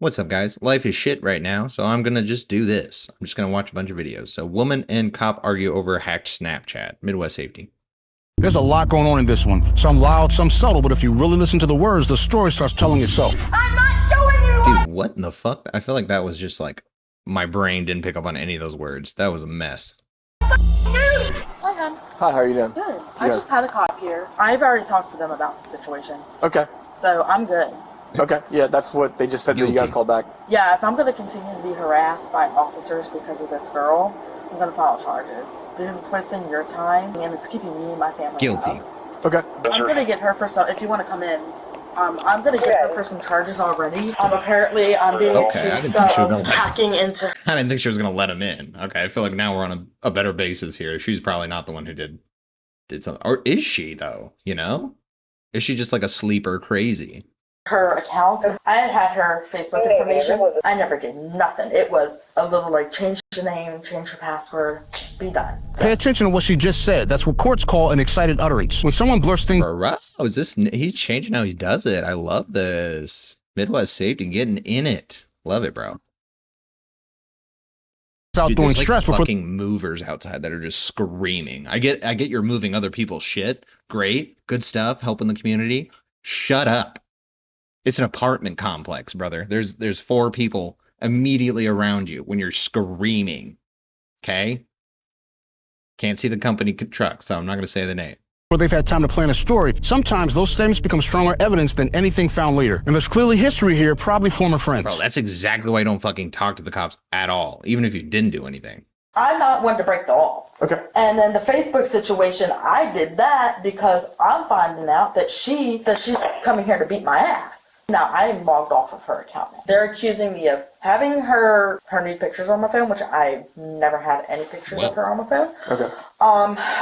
What's up, guys? Life is shit right now, so I'm gonna just do this. I'm just gonna watch a bunch of videos. So, woman and cop argue over hacked Snapchat. Midwest safety. There's a lot going on in this one. Some loud, some subtle, but if you really listen to the words, the story starts telling itself. I'm not showing you what— Dude, what in the fuck? I feel like that was just like, my brain didn't pick up on any of those words. That was a mess. Hi, hon. Hi, how are you doing? Good. I just had a cop here. I've already talked to them about the situation, Okay. so I'm good. Okay. Yeah, that's what they just said that you guys Guilty. called back. Yeah, if I'm going to continue to be harassed by officers because of this girl, I'm going to file charges. Because it's wasting your time, and it's keeping me and my family Guilty. up. Okay. I'm going to get her for some— if you want to come in, I'm going to get her for some charges already. Apparently, I'm being Okay, I accused didn't think she was of gonna- hacking into— I didn't think she was gonna let him in. Okay, I feel like now we're on a better basis here. She's probably not the one who did something. Or is she, though? You know? Is she just like a sleeper crazy? her account. I had her Facebook information. I never did nothing. It was a little like change your name, change your password, be done. Pay attention to what she just said. That's what courts call an excited utterance. When someone blurts things Bro, is this? He's changing how he does it. I love this. Midwest safety getting in it. Love it, bro. out Dude, doing there's like stress before fucking movers outside that are just screaming. I get you're moving other people's shit. Great, good stuff, helping the community. Shut up. It's an apartment complex, brother. There's 4 people immediately around you when you're screaming. Okay? Can't see the company truck, so I'm not gonna say the name. they've had time to plan a story. Sometimes those statements become stronger evidence than anything found later. And there's clearly history here, probably former friends. Bro, that's exactly why I don't fucking talk to the cops at all, even if you didn't do anything. I'm not one to break the law. Okay. And then the Facebook situation, I did that because I'm finding out that she's coming here to beat my ass. Now, I'm logged off of her account. They're accusing me of having her nude pictures on my phone, which I never had any pictures of her on my phone. Okay.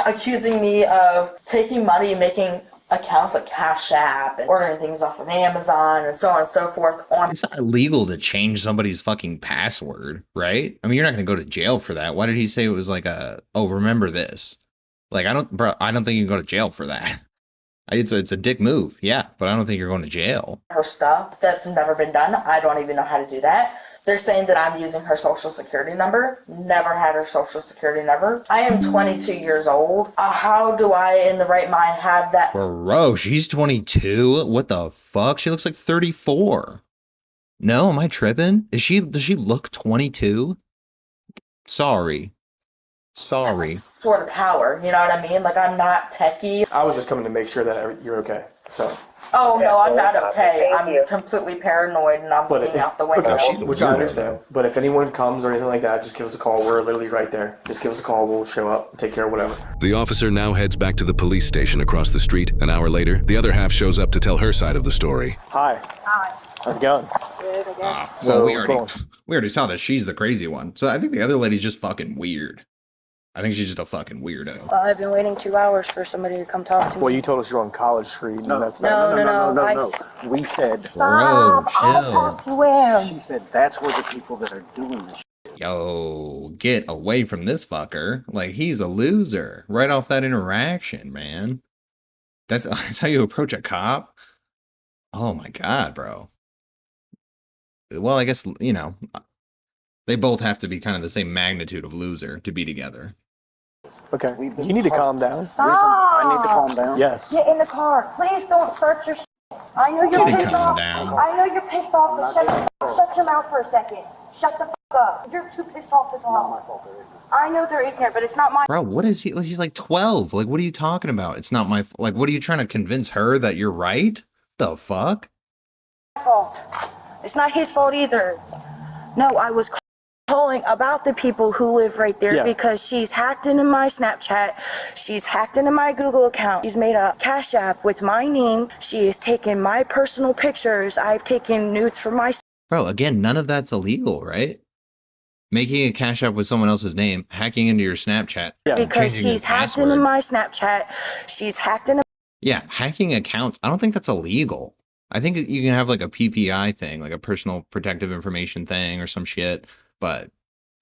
Accusing me of taking money and making accounts like Cash App and ordering things off of Amazon and so on and so forth. It's not illegal to change somebody's fucking password, right? I mean, you're not going to go to jail for that. Why did he say it was like oh, remember this? Like, I don't think you can go to jail for that. It's a dick move, yeah, but I don't think you're going to jail. Her stuff, that's never been done. I don't even know how to do that. They're saying that I'm using her social security number. Never had her social security number. I am 22 years old. How do I, in the right mind, have that? Bro, she's 22? What the fuck? She looks like 34. No, am I tripping? Does she look 22? Sorry. Sort of power, you know what I mean? Like, I'm not techie. I was just coming to make sure that you're okay. So. Oh, no, I'm not okay. I'm completely paranoid and I'm But looking if, out the window. okay, she's a which I weirdo, understand. But if anyone comes or anything like that, just give us a call. We're literally right there. Just give us a call. We'll show up, take care of whatever. The officer now heads back to the police station across the street. An hour later, the other half shows up to tell her side of the story. Hi. Hi. How's it going? Good, I guess. So, Well, what's we already saw that she's the crazy one. So I think the other lady's just fucking weird. I think she's just a fucking weirdo. I've been waiting 2 hours for somebody to come talk to me. Well, you told us you're on College Street. And that's No. We said, Bro, I'll chill. talk to him. she said that's where the people that are doing this. Yo, get away from this fucker. Like, he's a loser. Right off that interaction, man. That's how you approach a cop? Oh my god, bro. Well, I guess, you know, they both have to be kind of the same magnitude of loser to be together. Okay. You need to calm down. I need to calm down. Yes. Get in the car. Please don't start your shit. I know you're Kitty, pissed calm off. down. I know you're pissed off, but shut your mouth for a second. Shut the fuck up. You're too pissed off to talk. I know they're ignorant, but it's not my Bro, what is he? He's like 12. Like, what are you talking about? It's not my... Like, what are you trying to convince her that you're right? The fuck? fault. It's not his fault either. No, I was calling about the people who live right there because she's hacked into my Snapchat. She's hacked into my Google account. She's made a Cash App with my name. She has taken my personal pictures. I've taken nudes from my... Bro, again, none of that's illegal, right? Making a Cash App with someone else's name, hacking into your Snapchat. Because changing your she's hacked password. into my Snapchat. She's hacked into... Yeah, hacking accounts, I don't think that's illegal. I think you can have like a PPI thing, like a personal protective information thing or some shit, but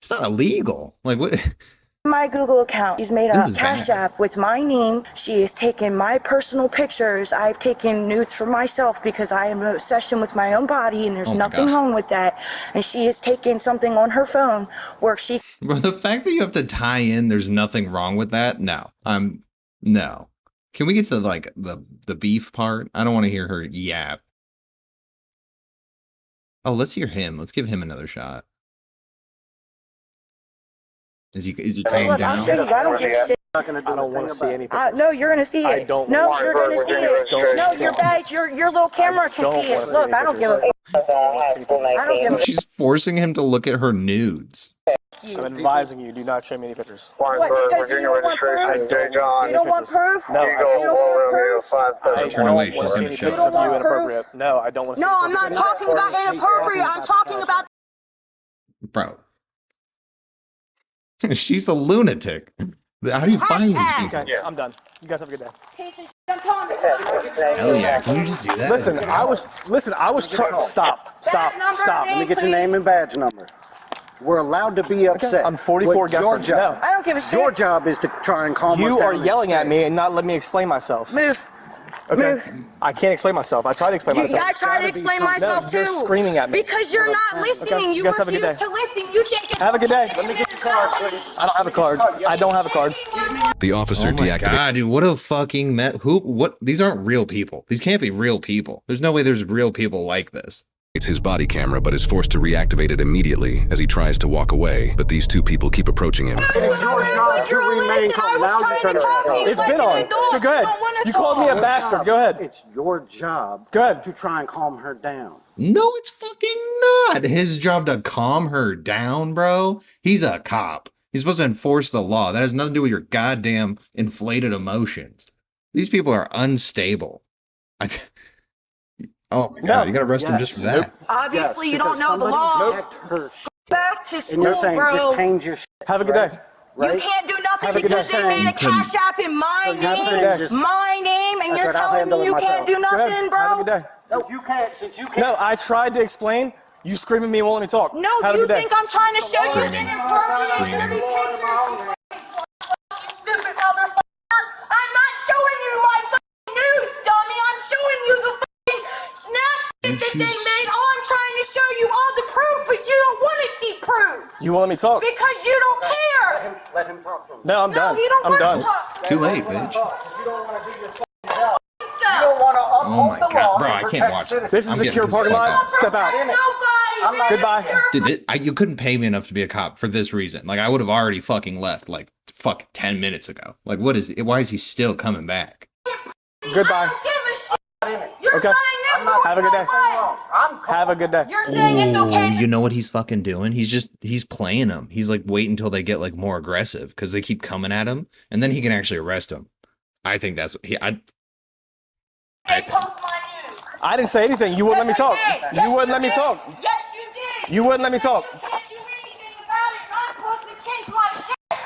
it's not illegal. Like, what? my Google account. She's made This a is Cash bad. App with my name. She has taken my personal pictures. I've taken nudes for myself because I am an obsession with my own body, and there's Oh my nothing God. wrong with that. And she has taken something on her phone where she Bro, the fact that you have to tie in there's nothing wrong with that, no. No. Can we get to like the beef part? I don't want to hear her yap. Oh, let's hear him. Let's give him another shot. Is he calmed look, down? I'll show you. I don't give a shit. Not gonna do I don't a want to thing see about it. anything. No, you're gonna see I it. don't No, want you're gonna see it. Don't No, see your it. badge, your little camera can don't see it. wanna see Look, I don't give a. I don't give a. She's forcing him to look at her nudes. I'm advising you, do not show me any pictures. What? Because you don't want proof? You don't want proof? No, I You don't want proof? I Turn don't away, want to she's see gonna any show pictures us. of you You don't want inappropriate. No, I don't want to see No, any I'm not pictures. talking about inappropriate. I'm talking about. Bro. She's a lunatic. How do you find these people? Okay, I'm done. You guys have a good day. Hell yeah. Can you just do that? Listen, I was trying. Stop. Let me get your name and badge number. We're allowed to be upset. I'm 44 What guest your rooms. job. No. I don't give a shit. Your job is to try and calm us You down are yelling at instead. me and not letting me explain myself. Miss, Okay. I can't explain myself. I try to explain myself. I try to explain myself No, too. you're screaming at me. Because you're not listening. Okay, You you guys have a good refuse day. to listen. You think it's Have a good day. Let me get your card, please. I don't have a card. I don't have a card. The officer Oh my deactivated. God, dude, what a fucking what? These aren't real people. These can't be real people. There's no way there's real people like this. His body camera, but is forced to reactivate it immediately as he tries to walk away. But these two people keep approaching him. It is your job to remain calm. Now you turn around. It's been on. So go ahead. You called me a bastard. Go ahead. It's your job Go ahead. to try and calm her down. No, it's fucking not his job to calm her down, bro. He's a cop. He's supposed to enforce the law. That has nothing to do with your goddamn inflated emotions. These people are unstable. Oh my God, you gotta arrest him just for that. Obviously, Yes, you don't because know the somebody law. hacked her shit. Back to And school, you're saying bro. just change your shit. Have a good day. Right? You can't do Have nothing a good because day. they made a You couldn't- Cash App in my So you're saying name, just- my name, and That's you're right, I'll telling handle me it you myself. can't do Go ahead. nothing, bro. Have a good day. Since you can't. No, I tried to explain. You scream at me and won't let me talk. No, Have a you good day. think I'm trying to show you Screaming. inappropriate Screaming. dirty pictures? You stupid motherfucker! I'm not showing you my fucking nudes, dummy. I'm showing you the fucking Snapchat that they made. Oh, I'm trying to show you all the proof, but you don't want to see proof You won't let me talk. because you don't care. Let him talk for me. No, I'm No, done. you don't I'm want done. to talk. Too late, bitch. You don't want to Oh uphold my the God, law bro, I and can't protect watch this. citizens. This is I'm a getting secure pissed parking lot. off. Step out. Nobody, man. Goodbye. Dude, you couldn't pay me enough to be a cop for this reason. Like, I would have already fucking left, like, 10 minutes ago. Like, why is he still coming back? Goodbye. I don't give a shit. You're Okay. running them Have a good day. life. Have a good day. You're saying it's okay to You know what he's fucking doing? He's playing them. He's like, wait until they get like more aggressive because they keep coming at him, and then he can actually arrest them. I think that's what they post my nudes. I didn't say anything. You wouldn't let me talk. Yes, You wouldn't let me did. talk. Yes, you did. You wouldn't let me talk. You can't do anything about it. I'm supposed to change my shit.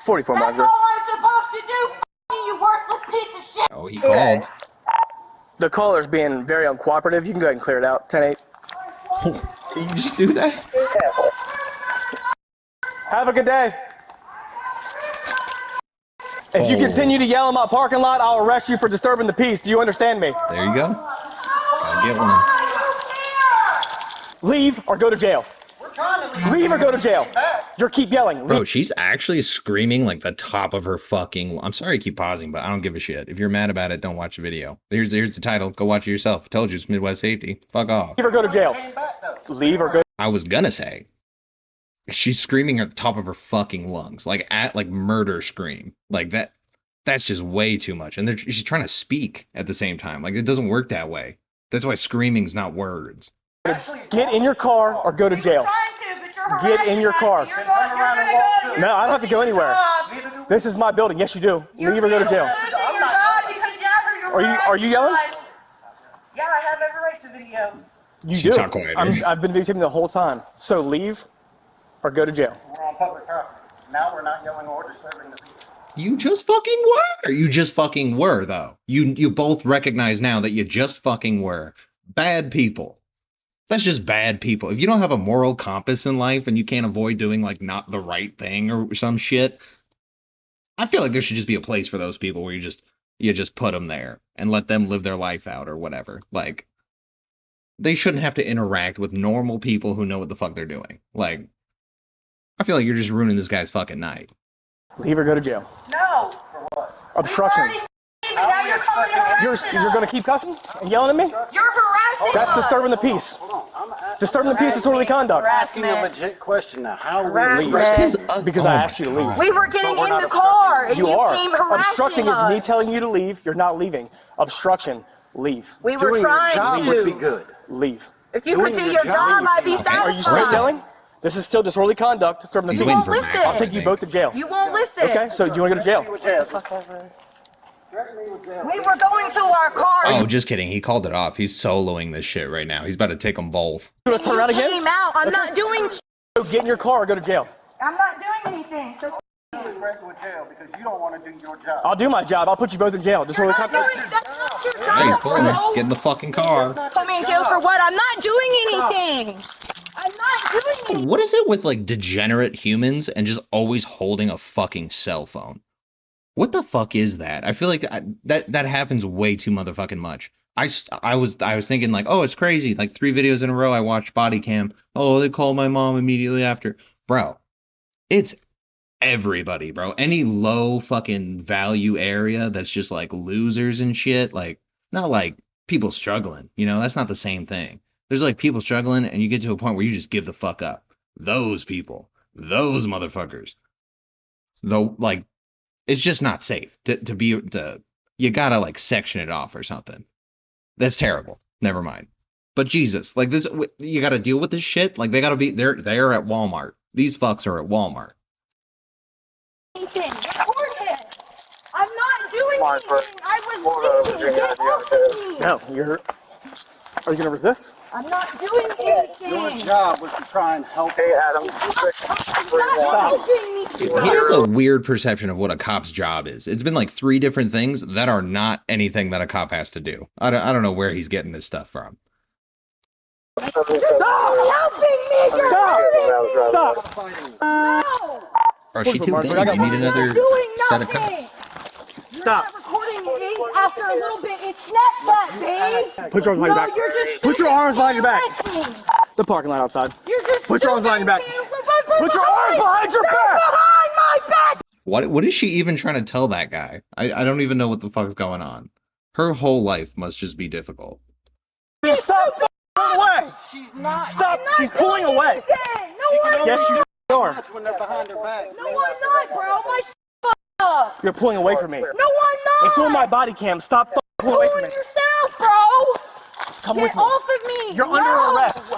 44 That's miles. all I'm supposed to do. F you, worthless piece of shit. Oh, he called. The caller's being very uncooperative. You can go ahead and clear it out. 10-8. Can you just do that? Have a good day. If you continue to yell in my parking lot, I'll arrest you for disturbing the peace. Do you understand me? There you go. Gotta get one. Leave or go to jail. Leave or go to jail. You keep yelling. Bro, she's actually screaming like the top of her fucking. I'm sorry I keep pausing, but I don't give a shit. If you're mad about it, don't watch the video. Here's the title. Go watch it yourself. I told you it's Midwest Safety. Fuck off. Leave or go to jail. Leave or go. I was gonna say. She's screaming at the top of her fucking lungs, like murder scream, like that. That's just way too much. And she's trying to speak at the same time. Like, it doesn't work that way. That's why screaming's not words. Get in your car or go to jail. Get in your car. No, I don't have to go anywhere. This is my building. Yes, you do. Leave or go to jail. Are you yelling? Yeah, I have every right to video. You She's do. not quieter. I've been videotaping the whole time. So leave or go to jail. We're on public property. Now we're not yelling or disturbing the people. You just fucking were. You just fucking were, though. You both recognize now that you just fucking were. Bad people. That's just bad people. If you don't have a moral compass in life and you can't avoid doing like not the right thing or some shit, I feel like there should just be a place for those people where you just put them there and let them live their life out or whatever. Like they shouldn't have to interact with normal people who know what the fuck they're doing. Like I feel like you're just ruining this guy's fucking night. Leave or go to jail. No. Obstruction. Now you're calling me harassing You're going to keep cussing and yelling at me? You're harassing That's us. disturbing the peace. Disturbing the peace is disorderly conduct. I'm asking a legit question now. How are we Harassment. leaving? Because I asked you to leave. We were getting But we're in the not car and You you are. came harassing Obstructing us. is me telling you to leave. You're not leaving. Obstruction. Leave. We were Doing your trying job would be to. good. Leave. If you Doing could do your your job job, would I'd be be okay. Are you still satisfied. yelling? This is still disorderly conduct. Disturbing the He's peace. waiting won't for listen. Mac, I'll take you both to jail. You won't listen. Okay, so do you want to go to jail? We were going to our car. Oh, just kidding. He called it off. He's soloing this shit right now. He's about to take them both. You want to turn around You again? came out. I'm not doing. So get in your car or go to jail. I'm not doing anything. So Is right to a jail because you don't want to do your job. I'll do my job. I'll put you both in jail. you're Disorderly not conduct. doing. That's not your Hey, he's job, pulling him. bro. Get in the fucking car. Put me in jail for what? I'm not doing anything. I'm not doing anything. What is it with like degenerate humans and just always holding a fucking cell phone? What the fuck is that? I feel like that happens way too motherfucking much. I was thinking like, oh, it's crazy. Like 3 videos in a row, I watched Bodycam. Oh, they called my mom immediately after. Bro, it's everybody, bro. Any low fucking value area that's just like losers and shit. Like not like people struggling. You know, that's not the same thing. There's like people struggling, and you get to a point where you just give the fuck up. Those people, those motherfuckers. Though, like, it's just not safe to you gotta like section it off or something. That's terrible. Never mind. But Jesus, like this, you gotta deal with this shit. Like they gotta be they're at Walmart. These fucks are at Walmart. Anything. Record it. I'm not doing anything. I was leaving. Get off of me. No, you're. Are you gonna resist? I'm not doing anything. Your job was to try and help. I'm not helping me. He has a weird perception of what a cop's job is. It's been like 3 different things that are not anything that a cop has to do. I don't know where he's getting this stuff from. Stop helping me. You're hurting me. Stop. No. Or is she too big? I got You need another doing set of nothing. cups. Stop. Recording it after a little bit. It's Snapchat, babe. Put your arms behind your back. You're just Put your arms behind your back. arresting. The parking lot outside. You're just Put your arms behind your back. Put your arms behind your back. Behind my back. What is she even trying to tell that guy? I don't even know what the fuck's going on. Her whole life must just be difficult. Stop pulling away. She's not. Stop. She's pulling away. No, I'm Yes, you are. When they're behind her back. No, I'm not, bro. My up. You're pulling away from me. No, I'm not. It's on my body cam. Stop pulling away from me. yourself, bro. Come Get with me. off of me. You're No. under arrest.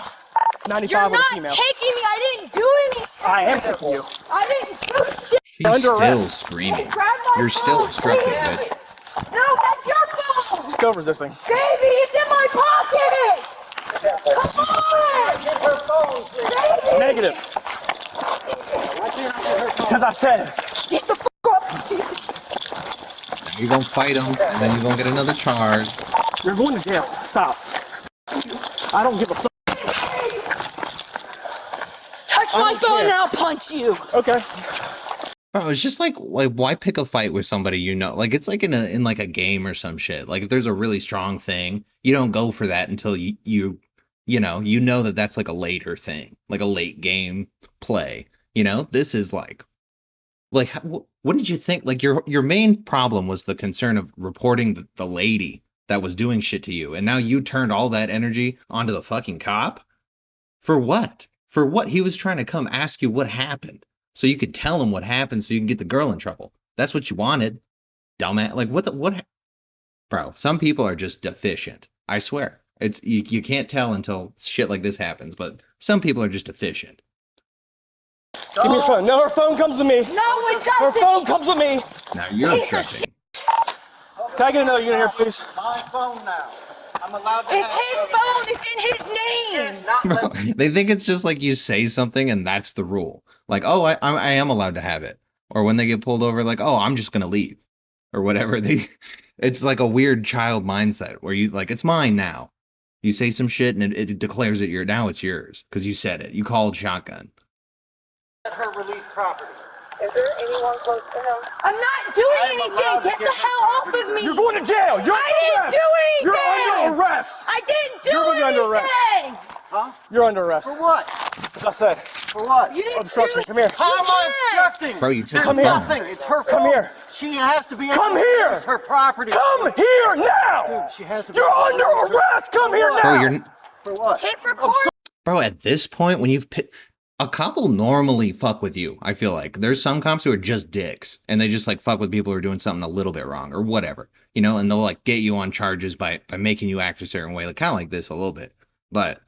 95 You're with a not female. taking me. I didn't do anything. I am taking you. I didn't do shit. She's Under still arrest. screaming. Grab my You're still phone, obstructing, please. bitch. No, that's your phone. Still resisting. Baby, it's in my pocket. Come on. Baby. Negative. Because I said. Get the fuck up. Now you're gonna fight him, and then you're gonna get another charge. You're going to jail. Stop. I don't give a fuck. Touch my don't phone care. and I'll punch you. Okay. Bro, it's just like why pick a fight with somebody you know? Like it's like in like a game or some shit. Like if there's a really strong thing, you don't go for that until you know that that's like a later thing, like a late game play. You know, this is like what did you think? Like your main problem was the concern of reporting the lady that was doing shit to you, and now you turned all that energy onto the fucking cop? For what? For what? He was trying to come ask you what happened, so you could tell him what happened, so you can get the girl in trouble. That's what you wanted, dumbass. Like what? Bro, some people are just deficient. I swear. It's you can't tell until shit like this happens, but some people are just deficient. Give me your phone. No, her phone comes with me. No, it Her doesn't. phing comes with me. Now you're Piece of obstructing. Can I get another unit here, please? My phone now. I'm allowed to It's have his phone. It's in his name. Not let They think it's just like you say something and that's the rule. Like, oh, I am allowed to have it. Or when they get pulled over, like, oh, I'm just gonna leave, or whatever. It's like a weird child mindset where you like it's mine now. You say some shit and it declares it now it's yours because you said it. You called shotgun. Let her release property. Is there anyone close to him? I'm not doing anything. Get the hell off of me. You're going to jail. I didn't do anything. You're under arrest. I didn't do You're anything. under arrest. Huh? You're under arrest. For what? As I said. For what? You didn't Obstruction. do Come here. How am I obstructing? Bro, you took There's the nothing. It's her fault. Come here. She has to be. Come here. It's her property. Come here now. Dude, she has to be. You're under arrest. Come here Bro, now. you're For what? Keep recording. bro. At this point, when you've a couple normally fuck with you, I feel like there's some cops who are just dicks and they just like fuck with people who are doing something a little bit wrong or whatever, you know, and they'll like get you on charges by making you act a certain way, like kind of like this a little bit. But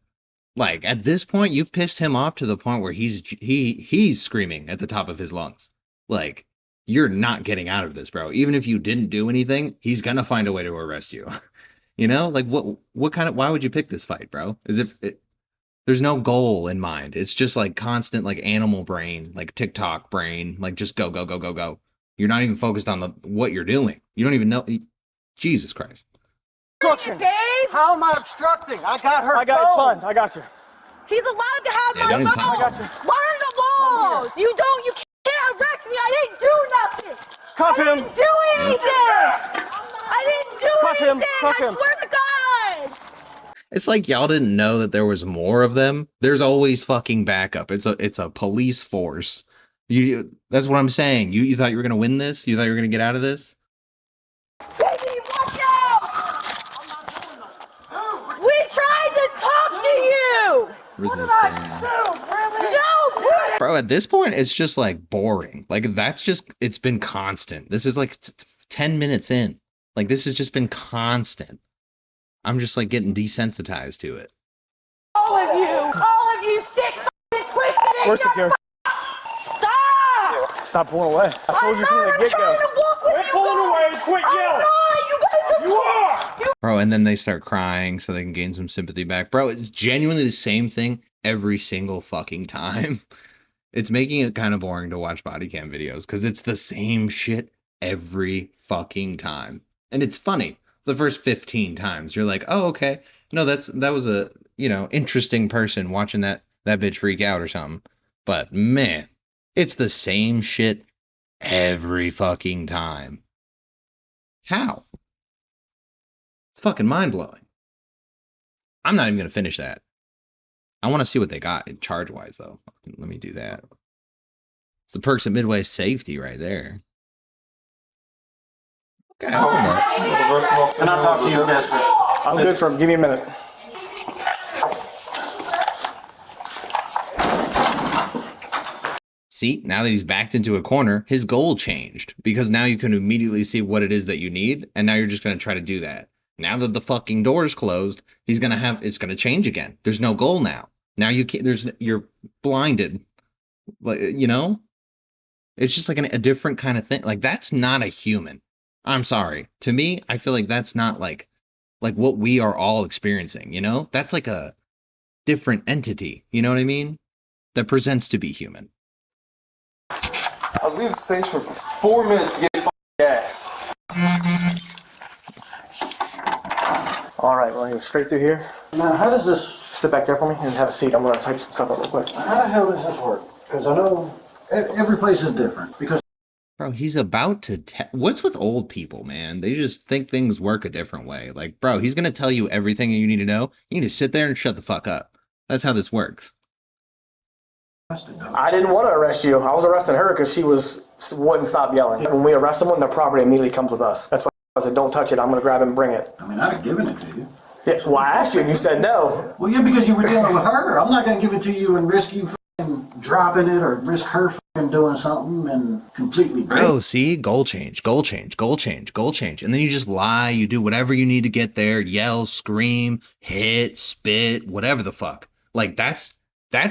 like at this point, you've pissed him off to the point where he's screaming at the top of his lungs. Like, you're not getting out of this, bro. Even if you didn't do anything, he's gonna find a way to arrest you. You know, like what kind of, why would you pick this fight, bro? As if there's no goal in mind. It's just like constant, like animal brain, like TikTok brain, like just go, go, go, go, go. You're not even focused on what you're doing. You don't even know. Jesus Christ. Obstruction. Babe, How am I obstructing? I got her. I got it's fine. I got you. he's allowed to have Yeah, my don't even phone. talk. I got you. Learn the laws. You can't arrest me. I didn't do nothing. Cuff I him. didn't do anything. I didn't do Cuff him. anything. Cuff I him. swear to God. It's like y'all didn't know that there was more of them. There's always fucking backup. It's a police force. That's what I'm saying. You thought you were gonna win this? You thought you were gonna get out of this? Baby, watch out. We tried to talk to you. No, put Bro, at this point, it's just like boring. Like it's been constant. This is like 10 minutes in. Like this has just been constant. I'm just like getting desensitized to it. all of you sick f***ing twisted in We're your secure. Stop. Stop pulling away. I told you from the I'm get-go. trying to walk with you. Pulling away. Quit I'm yelling. not. You guys are. You are. Bro, and then they start crying so they can gain some sympathy back. Bro, it's genuinely the same thing every single fucking time. It's making it kind of boring to watch body cam videos because it's the same shit every fucking time. And it's funny. The first 15 times you're like, oh, okay. No, that was a, you know, interesting person watching that bitch freak out or something. But man, it's the same shit every fucking time. How? It's fucking mind-blowing. I'm not even gonna finish that. I want to see what they got in charge-wise, though. Let me do that. It's the perks of Midway safety right there. Okay, hold up. Can I talk to you, Desperate? I'm good for him. Give me a minute. See, now that he's backed into a corner, his goal changed because now you can immediately see what it is that you need, and now you're just gonna try to do that. Now that the fucking door's closed, it's gonna change again. There's no goal now. Now you can't. You're blinded. Like, you know, it's just like a different kind of thing. Like that's not a human. I'm sorry. To me, I feel like that's not like what we are all experiencing. You know, that's like a different entity. You know what I mean? That presents to be human. I leave the station for 4 minutes to get gas. All right, we're gonna go straight through here. Now, how does this? Sit back there for me and have a seat. I'm gonna type some stuff up real quick. How the hell does this work? Because I know every place is different. Because Bro, he's about to what's with old people, man? They just think things work a different way. Like, bro, he's gonna tell you everything you need to know. You need to sit there and shut the fuck up. That's how this works. I didn't want to arrest you. I was arresting her because she wouldn't stop yelling. When we arrest someone, their property immediately comes with us. That's why I said, don't touch it. I'm gonna grab it and bring it. I mean, I'd have given it to you. Yeah, well, I asked you and you said no. Well, yeah, because you were dealing with her. I'm not going to give it to you and risk you dropping it or risk her doing something and completely break. Bro, see? Goal change, goal change, goal change, goal change. And then you just lie. You do whatever you need to get there. Yell, scream, hit, spit, whatever the fuck. Like, that's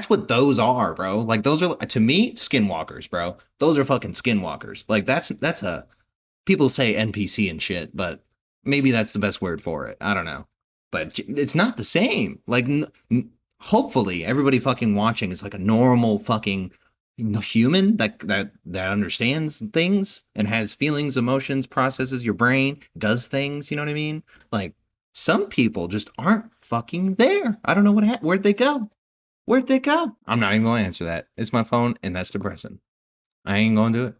what those are, bro. Like, those are, to me, skinwalkers, bro. Those are fucking skinwalkers. Like, that's a, people say NPC and shit, but maybe that's the best word for it. I don't know. But it's not the same. Like, hopefully everybody fucking watching is like a normal fucking human that understands things and has feelings, emotions, processes your brain, does things. You know what I mean? Like, Some people just aren't fucking there. I don't know what happened. Where'd they go? Where'd they go? I'm not even going to answer that. It's my phone, and that's depressing. I ain't going to do it.